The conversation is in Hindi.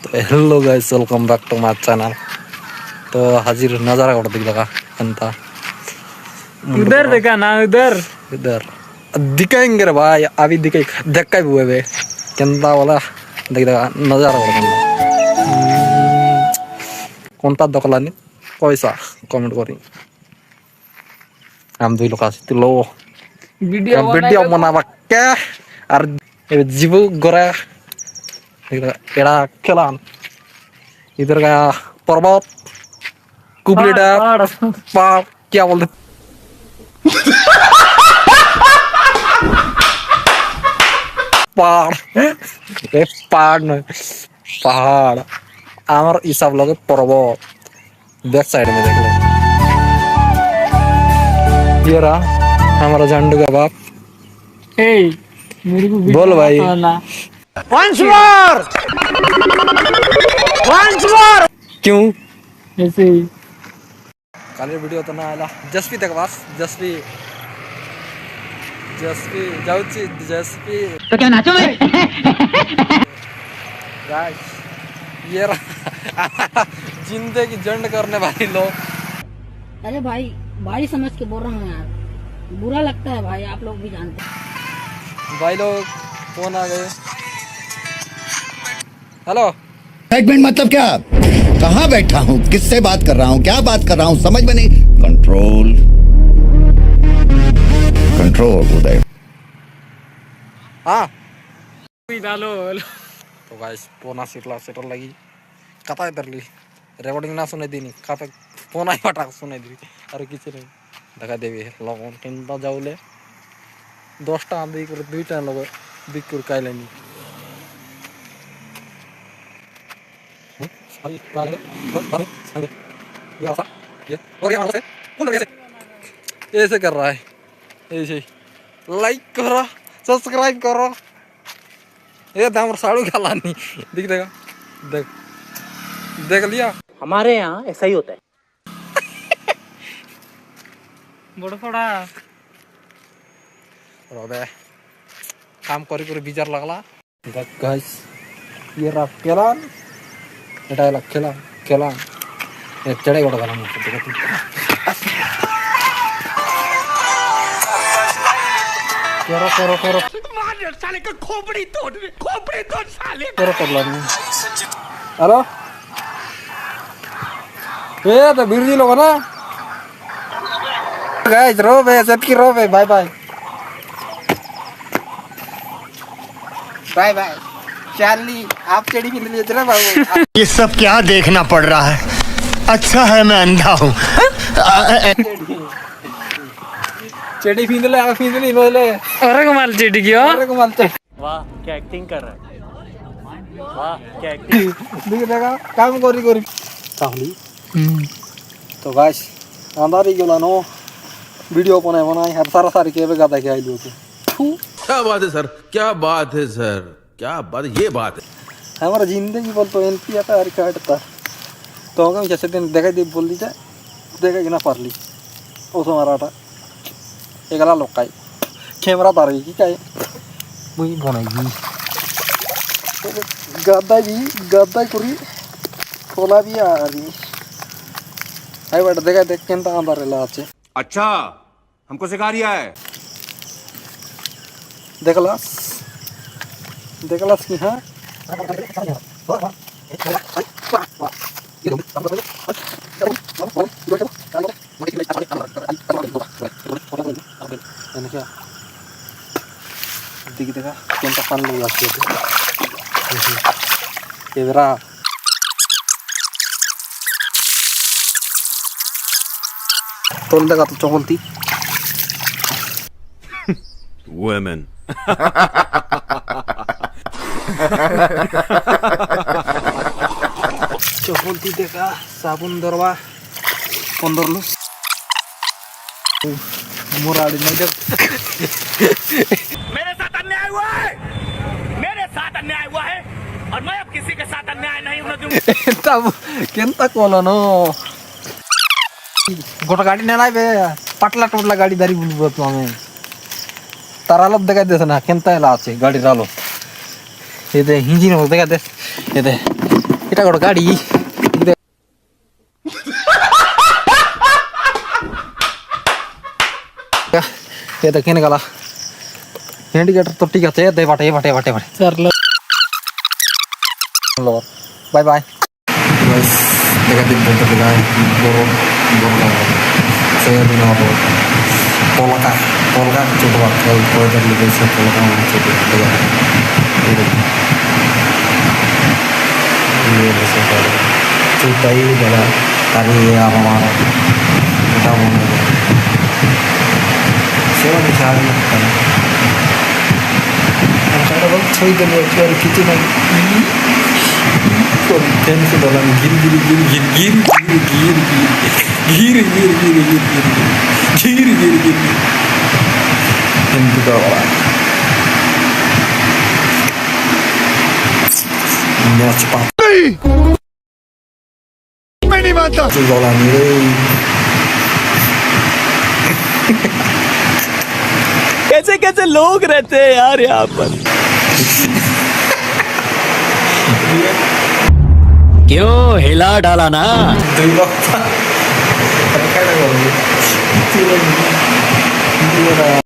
तो hello guys, welcome back to my channel. तो हाजिर नजारा कर दिख लगा अंता उधर देखा ना, उधर इधर दिखाएंगे रे भाई, अभी दिखाई देखा ही हुए बे केंता वाला देख लगा नजारा कर दिख कोनता दकला नहीं पैसा कमेंट करी हम दुई लोग आसी लो वीडियो बनावा के और जीव गोरा एड़ा खेलान इधर का पर्वत कुबलेडा पहाड़ क्या बोलते पहाड़ पहाड़ नहीं पहाड़ आमर ये सब लोग पर्वत बैक साइड में देख लो। ये रहा हमारा झंडू का बाप। मेरे को बोल भाई once more क्यों ऐसे ही काले वीडियो तो ना आला जसपी तक बस जसपी जाऊची जसपी तो क्या नाचो मैं गाइस ये रहा जिंदगी जंड करने वाली लोग। अरे भाई भाई समझ के बोल रहा हूँ यार, बुरा लगता है भाई, आप लोग भी जानते हैं। भाई लोग फोन आ गए। हेलो एक्साइटमेंट मतलब क्या? कहाँ बैठा हूँ, किससे बात कर रहा हूँ, क्या बात कर रहा हूँ, समझ में नहीं। कंट्रोल कंट्रोल उदय। हाँ डालो तो गाइस पोना सेटल लगी कथा इधर ली रेकॉर्डिंग ना सुने दीनी कथा पोना ही पटा सुने दी और किसी नहीं देखा देवी लोगों किंता जाऊले 10 टा दी कर 2 टा लोग दिख कर काइलेनी ऐसे कर रहा है ऐसे लाइक करो सब्सक्राइब करो ये दामर साड़ू खाला नहीं दिख देगा देख देख लिया हमारे यहाँ ऐसा ही होता है। बड़ा थोड़ा रोबे काम करी करी बिजार लगला देख गाइस ये रहा केलान एटा ला केलान ये चढ़े गोड़ गला मुझे देख तू करो मार साले का खोपड़ी तोड़ साले करो कर ला हेलो ये तो बिरजी लोग ना गाइस रोबे सटकी रोबे बाय बाय चार्ली आप चढ़ी भी ले चला बाबू ये सब क्या देखना पड़ रहा है? अच्छा है मैं अंधा हूँ। चढ़ी फिंदले आ फिंदली बोले और कमाल चेटी क्यों अरे को मालते वाह क्या एक्टिंग कर रहा है, वाह क्या एक्टिंग। देख देगा काम करी काहली तो गाइस अंधारी गेला नो वीडियो बनाए हर सारा के गाता के आइलो के क्या बात है सर, क्या बात है सर, क्या बात, ये बात है। हमारा जिंदगी बोल तो एनपी आता है काटता तो हम जैसे दिन देखा दी बोल दी जाए देखा कि ना पारली उस हमारा एकला लोकाई कैमरा तार की काय मुई बनाई गद्दा करी खोला भी आ रही आई बेटा देखा देख केंता अंदर रेला আছে अच्छा हमको सिखा रिया है। देखलास की हाँ क्या देखा केंता पान लोग आते ये बेरा तोल देगा तो चौंती Women. चौंती देखा साबुन दरवा 15 लुस मुराड़ी नहीं देख मेरे साथ अन्याय हुआ है, मेरे साथ अन्याय हुआ है और मैं अब किसी के साथ अन्याय नहीं होने दूंगा। तब केंता कोलो नो गोटा गाड़ी नेला बे पटला टोटला गाड़ी दारी बुलबो तो हमें तारालो देखा देस ना केंता एला আছে गाड़ी रालो ये दे इंजिन हो देखा दे ये दे এটা কত গাড়ি ये तो किन गला इंडिकेटर तो ठीक है दे बाटे बाटे बाटे बाटे सर लो लो bye bye guys negatif untuk kita borong borong saya di nama polka coba kalau dari Indonesia polka coba ini bisa coba ini adalah tadi apa kita mau saya mencari kan cara bang coy dan cari kita lagi tensi dalam giri yang juga orang ini cepat मैं नहीं मानता dalam ini कैसे कैसे लोग रहते हैं यार यहाँ पर क्यों हिला डाला ना dua lokal, kadang-kadang